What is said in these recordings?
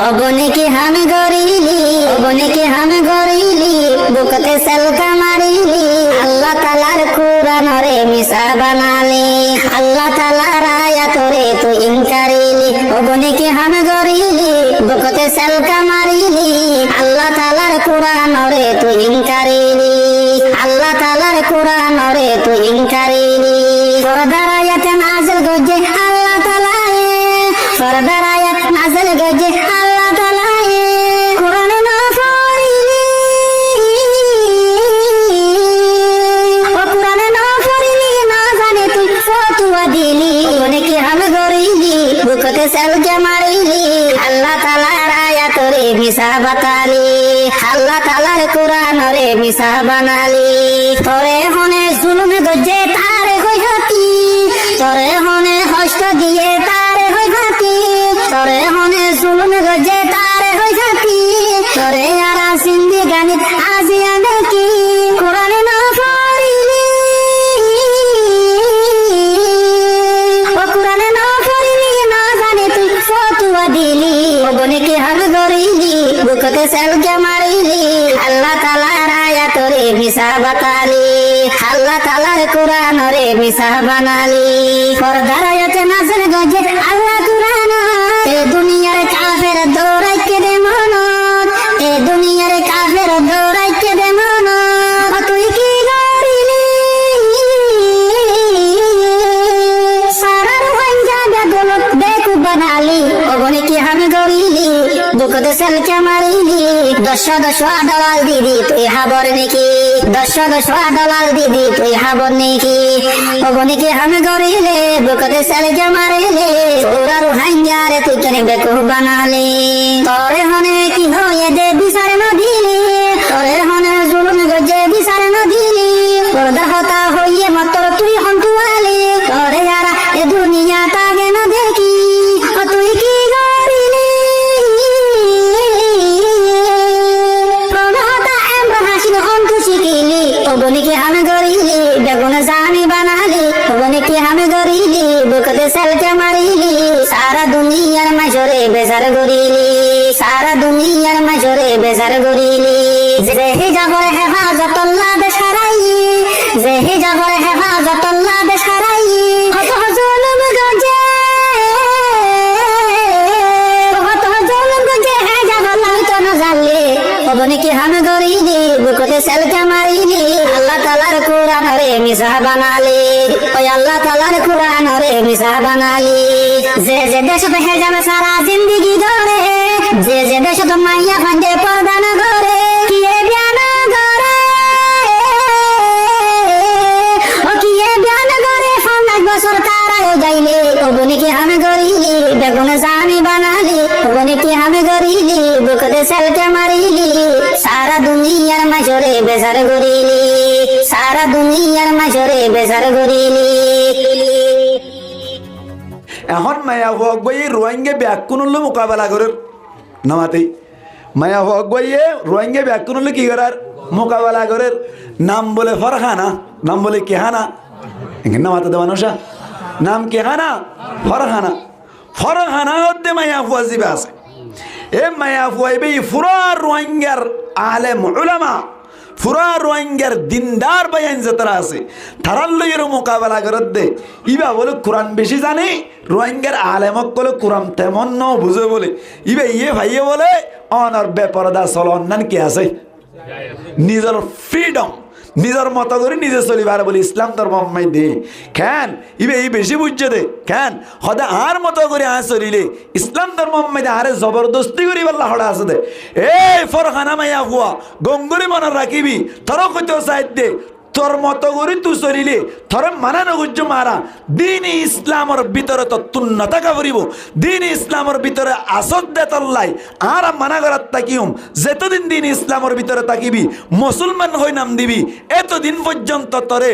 অবনে কি হাম গরিলি, অবনে কি হাম গরিলি, বুকতে সেলকা মারিলি, আল্লাহ তাআলার কুরআন রে মিশা বানালি, আল্লাহ তাআলার আয়াত রে তুই ইনকারিলি। অবনে কি হাম গরিলি, বুকতে সেলকা মারিলি, আল্লাহ তাআলার কুরআন রে তুই ইনকারিলি, আল্লাহ তাআলার কুরআন রে তুই ইনকারিলি। পর্দার আয়াত নাযিল গজে আল্লাহ তাআলা, পর্দার আয়াত নাযিল গজে আল্লাহ তাআলা, কুরআন না পড়িলি, ও কুরআন না পড়িলি না জানে তুই ফতোয়া দিলি। অবনে কি হাম গরিলি, বুকতে সেলকা মারিলি, আল্লাহ তাআলার আয়াত রে মিশা বাতালি, আল্লাহ তাআলার কুরআন রে মিশা বানালি। তোরে হনে জুলুম গজে তারে হই হাতি, তোরে হনে কষ্ট দিয়ে তারে হই হাতি, তোরে হনে জুলুম গজে তারে হই হাতি, তোরে আরা সিন্ধি গানিত আজিয়া দেখি, কুরআন না পড়িলি, ও কুরআন না পড়িলি না জানে তুই ফতোয়া দিলি। অবনে কি হাম গরিলি, বুকতে সেলকা মারিলি, আল্লাহ তাআলার আয়াত রে মিশা বাতালি, আল্লাহ তাআলার কুরআন রে মিশা বানালি। পর্দার আয়াত নাযিল গজে আল্লাহ কুরআন, এ দুনিয়ার কাফের দৌড়াইতে দে মনত, এ দুনিয়ার কাফের দৌড়াইতে দে মনত, তুই কি গরিলি, সারার হঞ্জাবে গলত বেকু বানালি। অবনে কি হাম গরিলি, বুকতে সেলকা মারিলি, দশ ডলার দিদি তুই হাবর নেকি, দশ ডলার দিদি তুই হাবর নেকি। অবনে কি হাম গরিলে, বুকতে সেলকা মারিলে, ওরার হাঞ্জারে তুই কেন বেকু বানালি। তোরে হনে কি হয়ে দে বিচার না দিলি, তোরে হনে জুলুম গজে বিচার না দিলি, পর্দা হতা হইয়ে মাত্র তুই হন্তুয়ালি, তোরে যারা এ দুনিয়া তাগে না দেখি, তুই কি গরিলি, প্রণতা এমন হাসিন হন্তু শিখিলি। অবনে কি হাম গরিলি, বেগুন জানি বানালি, অবনে কি হাম গরিলি, বুকতে সেলকা মারিলি, সারা দুনিয়ার মাঝরে বেজার গরিলি, সারা দুনিয়ার মাঝরে বেজার গরিলি। যে হিজাবর হেফাজতুল্লাহ বেশারাই, যে হিজাবর হেফাজতুল্লাহ বেশারাই, কত জুলুম গজে, কত জুলুম গজে হেজাবুল্লাহ তো না জানলে। অবনে কি হাম গরিলি, বুকতে সেলকা মারিলি, আল্লাহ তাআলার কুরআন রে মিশা বানালি, ওই আল্লাহ তাআলার কুরআন রে মিশা বানালি। যে যে দেশত হেজাব সারা জিন্দেগি ধরে, যে যে দেশত মাইয়া ফাঁদে পর্দা না করে, কিয়ে বিয়া না করে, ও কিয়ে বিয়া না করে ৫ বছর তারাও যাইলে। অবনে কি হাম গরিলি, বেগুন জানি বানালি, অবনে কি হাম গরিলি, বুকতে সেলকা মারিলি, সারা দুনিয়ার মাঝরে বেজার গরিলি, সারা দুনিয়ার মাঝরে বেজার গরিলি। এখন মায়া হক বইয়ে রোহিঙ্গা ব্যাকুনুল্লো মোকাবেলা করার নামাতেই মায়া হক বইয়ে রোহিঙ্গা ব্যাকুনুল্লো কি করার মোকাবেলা করার নাম বলে ফরহানা, নাম বলে কেহানা, এখানে নামাতে দেওয়ানো সা নাম কেহানা ফরহানা। ফরহানা হতে মায়া ফুয়া জিবে আছে, এ মায়া ফুয়াইবে ফুরা রোহিঙ্গার আলেম উলামা, ফুরা রোহিঙ্গার দিনদার বায়ান যারা আছে তারার লইয়ের মোকাবেলা করত দে। ইবা বলে কোরআন বেশি জানে, রোহিঙ্গার আলেমক বলে কোরআন তেমন ন বুঝে বলে, ইবা ইয়ে ভাইয়ে বলে অনর বেপরদা চলন নান কি আছে, নিজের ফ্রিডম নিজের মতো করে নিজে চলিবার বলে ইসলাম ধর্ম দে কেন ইবে এই বেশি বুঝছে দে কেন হদা আর মতো করে চলিলে ইসলাম ধর্ম আরে জবরদস্তি করি বল্লা হড়া আছে দে। এই ফরখানা মাইয়া হুয়া গঙ্গুরি মনে রাখিবি তোর কত সাইড দে, তোর মতো করে তুই চলিলে তোর মানা নগুজ্জ মারা দিন ইসলামর ভিতরে তো তুন্নতা কাবরিব, দিন ইসলামর ভিতরে আসত দে তল্লাই আর মানা করার তাকিম, যেতদিন দিন ইসলামর ভিতরে তাকিবি মুসলমান হই নাম দিবি এতদিন পর্যন্ত তরে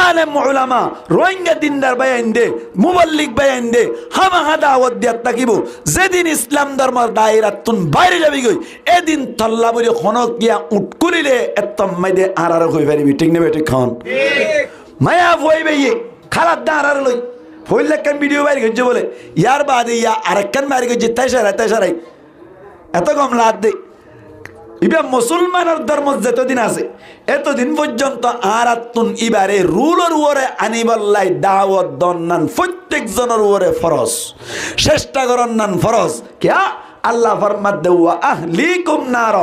আলেম উলামা রোহিঙ্গা দিনদার বায়ান দে মুবাল্লিগ বায়ান দে হামাহা দাওয়াত দিয়াত তাকিব, যেদিন ইসলাম ধর্মের দায়রা তুন বাইরে যাবি গই এদিন তল্লা বলি খনক গিয়া উঠ করিলে এত মাইদে আর হই পারিবি, ঠিক নেবে খান মায়া ভয় বেয়ে খালার দাঁড়ার লই ফইল একখান ভিডিও বাইরে গেছে বলে ইয়ার বাদে ইয়া আরেকখান বাইরে গেছে তেসারাই এত কম লাভ দে ইবা মুসলমানের ধর্ম যতদিন আছে এতদিন পর্যন্ত আর আত্মন ইবারে রুলর ওরে আনিবাল্লাই দাওয়াত দন্নান প্রত্যেক জনের ওরে ফরজ চেষ্টা করন নান ফরজ কিয়া আল্লাহ ফরমাত দেওয়া আহলিকুম নার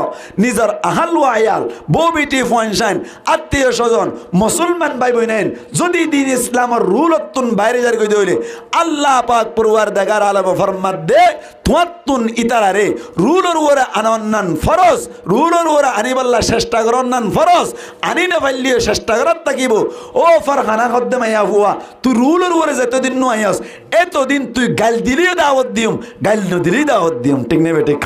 নিজের আহাল আয়াল বউ বিটি ফনসাইন আত্মীয় স্বজন মুসলমান ভাই বোনেন যদি দিন ইসলামের রুল অত্তুন বাইরে যার কই দইলে আল্লাহ পাক পরওয়ারদিগার আলম ফরমাত দে তুয়াত্তুন ইতারারে রুলর ওরে আনন্নান ফরজ রুলর ওরে আনিবাল্লা চেষ্টা করন নান ফরজ আনি না পাইলিও চেষ্টা করার তাকিব ও ফরখানা কদ্দে মাইয়া হুয়া তুই রুলর ওরে যতদিন নো আইয়াস এতদিন তুই গাল দিলিও দাওয়াত দিম গাল ন দিলি দাওয়াত দিম ঠিক নেবে ঠিক